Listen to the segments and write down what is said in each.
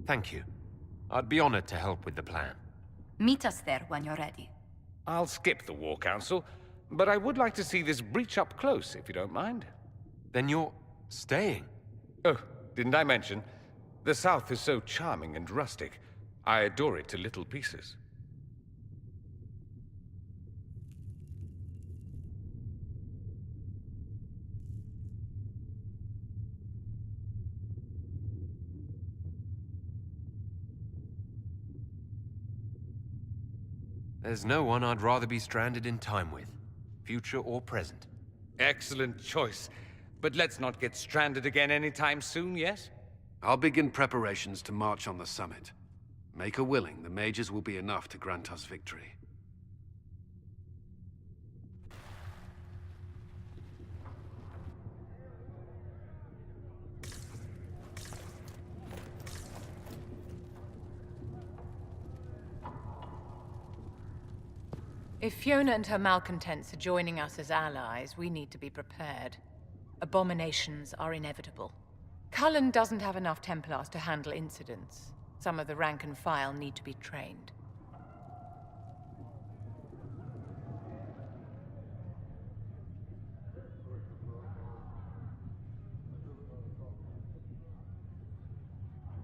Thank you. I'd be honored to help with the plan. Meet us there when you're ready. I'll skip the War Council, but I would like to see this breach up close, if you don't mind. Then you're staying? Oh, didn't I mention? The South is so charming and rustic. I adore it to little pieces. There's no one I'd rather be stranded in time with, future or present. Excellent choice. But let's not get stranded again anytime soon, yes? I'll begin preparations to march on the summit. Make a willing, the mages will be enough to grant us victory. If Fiona and her malcontents are joining us as allies, we need to be prepared. Abominations are inevitable. Cullen doesn't have enough Templars to handle incidents. Some of the rank and file need to be trained.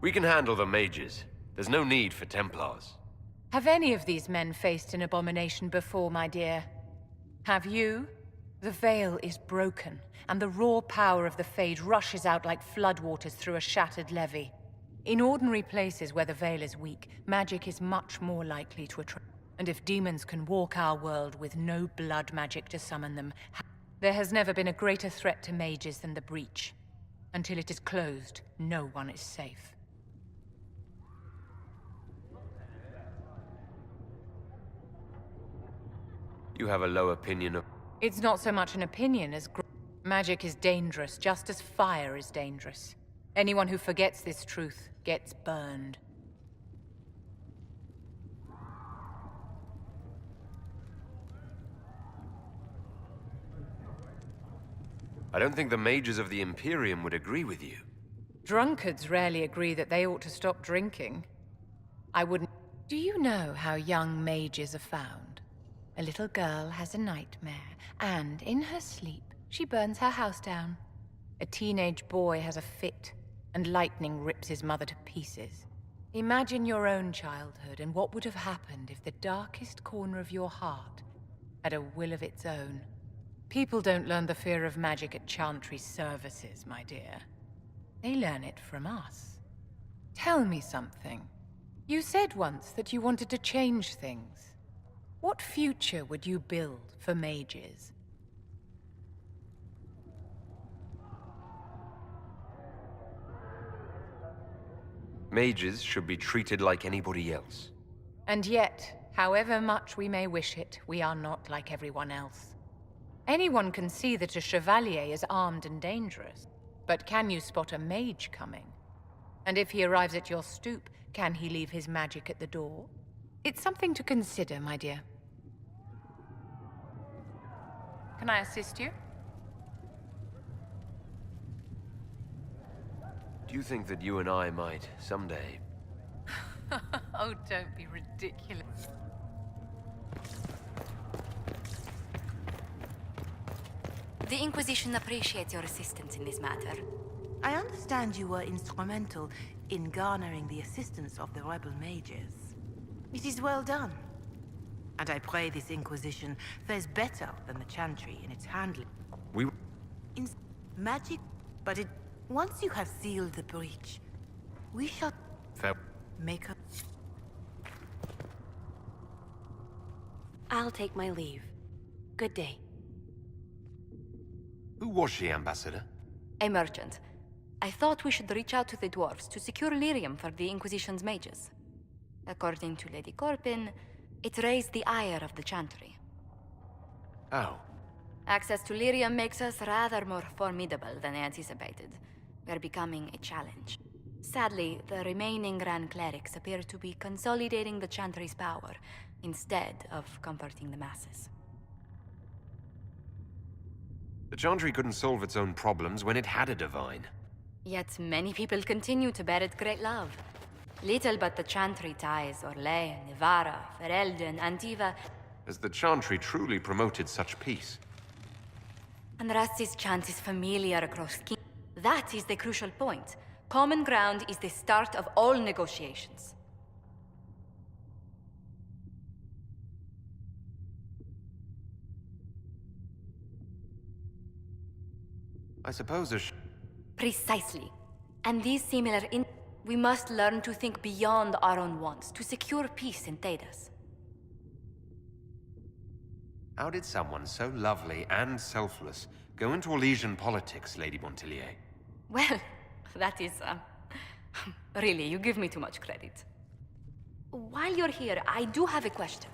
We can handle the mages. There's no need for Templars. Have any of these men faced an abomination before, my dear? Have you? The veil is broken, and the raw power of the Fade rushes out like floodwaters through a shattered levee. In ordinary places where the veil is weak, magic is much more likely to attract. And if demons can walk our world with no blood magic to summon them, there has never been a greater threat to mages than the breach. Until it is closed, no one is safe. You have a low opinion of... It's not so much an opinion as magic is dangerous, just as fire is dangerous. Anyone who forgets this truth gets burned. I don't think the mages of the Imperium would agree with you. Drunkards rarely agree that they ought to stop drinking. I wouldn't... Do you know how young mages are found? A little girl has a nightmare, and in her sleep, she burns her house down. A teenage boy has a fit, and lightning rips his mother to pieces. Imagine your own childhood and what would have happened if the darkest corner of your heart had a will of its own. People don't learn the fear of magic at Chantry services, my dear. They learn it from us. Tell me something. You said once that you wanted to change things. What future would you build for mages? Mages should be treated like anybody else. And yet, however much we may wish it, we are not like everyone else. Anyone can see that a chevalier is armed and dangerous. But can you spot a mage coming? And if he arrives at your stoop, can he leave his magic at the door? It's something to consider, my dear. Can I assist you? Do you think that you and I might, someday... Oh, don't be ridiculous. The Inquisition appreciates your assistance in this matter. I understand you were instrumental in garnering the assistance of the rebel mages. It is well done. And I pray this Inquisition fares better than the Chantry in its handling. In magic, but once you have sealed the breach, we shall make a... I'll take my leave. Good day. Who was she, Ambassador? A merchant. I thought we should reach out to the dwarves to secure lyrium for the Inquisition's mages. According to Lady Corpin, it raised the ire of the Chantry. How? Access to lyrium makes us rather more formidable than anticipated. We're becoming a challenge. Sadly, the remaining Grand Clerics appear to be consolidating the Chantry's power, instead of comforting the masses. The Chantry couldn't solve its own problems when it had a divine. Yet many people continue to bear it great love. Little but the Chantry ties Orlais, Nivara, Ferelden, Antiva, Has the Chantry truly promoted such peace? and Rasti's chant is familiar across King. That is the crucial point. Common ground is the start of all negotiations. I suppose Precisely. And these we must learn to think beyond our own wants, to secure peace in Thedas. How did someone so lovely and selfless go into Elysian politics, Lady Montillier? Well, that is, really, you give me too much credit. While you're here, I do have a question.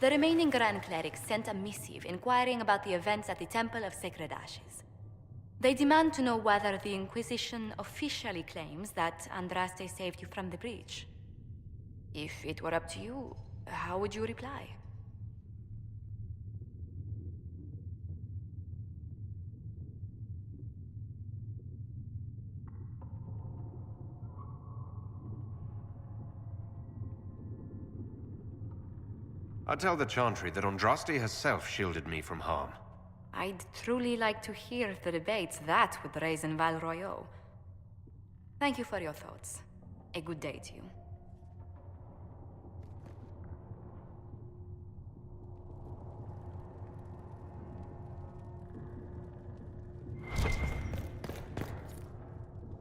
The remaining Grand Clerics sent a missive inquiring about the events at the Temple of Sacred Ashes. They demand to know whether the Inquisition officially claims that Andraste saved you from the breach. If it were up to you, how would you reply? I'd tell the Chantry that Andraste herself shielded me from harm. I'd truly like to hear the debates that would raise in Val Royeaux. Thank you for your thoughts. A good day to you.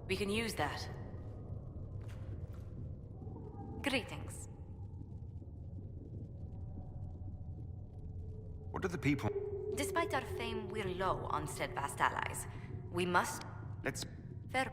We can use that. Greetings. What do the people... Despite our fame, we're low on steadfast allies. We must... Let's... Fair...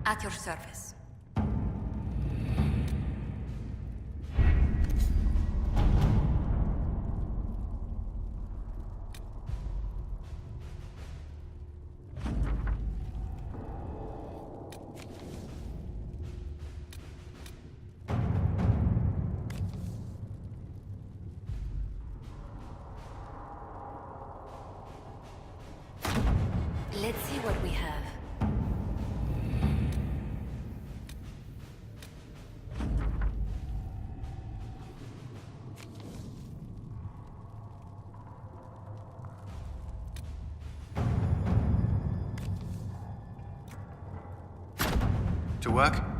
At your service. Let's see what we have. To work?